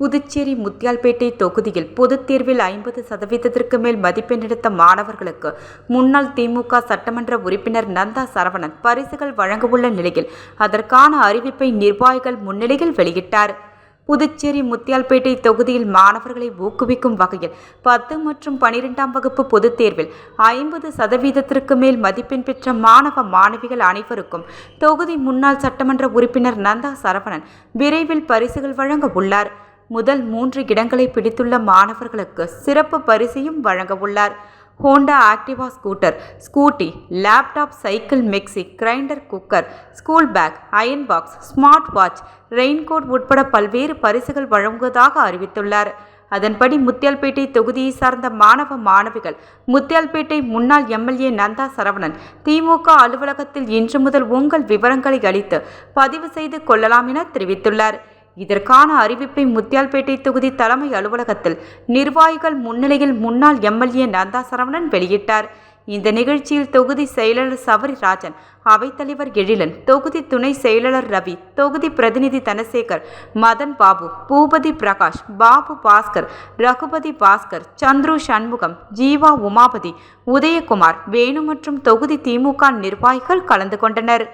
புதுச்சேரி முத்தியால்பேட்டை தொகுதியில் பொதுத் தேர்வில் 50% மேல் மதிப்பெண் எடுத்த மாணவர்களுக்கு முன்னாள் திமுக சட்டமன்ற உறுப்பினர் நந்தா சரவணன் பரிசுகள் வழங்கவுள்ள நிலையில் அதற்கான அறிவிப்பை நிர்வாகிகள் முன்னிலையில் வெளியிட்டார். புதுச்சேரி முத்தியால்பேட்டை தொகுதியில் மாணவர்களை ஊக்குவிக்கும் வகையில் 10 மற்றும் 12ஆம் வகுப்பு பொதுத் தேர்வில் 50% மேல் மதிப்பெண் பெற்ற மாணவ மாணவிகள் அனைவருக்கும் தொகுதி முன்னாள் சட்டமன்ற உறுப்பினர் நந்தா சரவணன் விரைவில் பரிசுகள் வழங்க உள்ளார். முதல் 3 இடங்களை பிடித்துள்ள மாணவர்களுக்கு சிறப்பு பரிசையும் வழங்க உள்ளார். Honda Activa scooter, scooty, laptop, cycle, mixie, grinder, cooker, school bag, iron box, smart watch, raincoat உட்பட பல்வேறு பரிசுகள் வழங்குவதாக அறிவித்துள்ளார். அதன்படி முத்தியால்பேட்டை தொகுதியை சார்ந்த மாணவ மாணவிகள் முத்தியால்பேட்டை முன்னாள் எம்எல்ஏ நந்தா சரவணன் திமுக அலுவலகத்தில் இன்று முதல் உங்கள் விவரங்களை அளித்து பதிவு செய்து கொள்ளலாம் என தெரிவித்துள்ளார். இதற்கான அறிவிப்பை முத்தியால்பேட்டை தொகுதி தலைமை அலுவலகத்தில் நிர்வாகிகள் முன்னிலையில் முன்னாள் எம்எல்ஏ நந்தா சரவணன் வெளியிட்டார். இந்த நிகழ்ச்சியில் தொகுதி செயலாளர் சவரிராஜன், அவைத்தலைவர் எழிலன், தொகுதி துணை செயலாளர் ரவி, தொகுதி பிரதிநிதி தனசேகர், மதன் பாபு, பூபதி பிரகாஷ், பாபு பாஸ்கர், ரகுபதி பாஸ்கர், சந்துரு சண்முகம், ஜீவா உமாபதி, உதயகுமார், வேணு மற்றும் தொகுதி திமுக நிர்வாகிகள் கலந்து கொண்டனர்.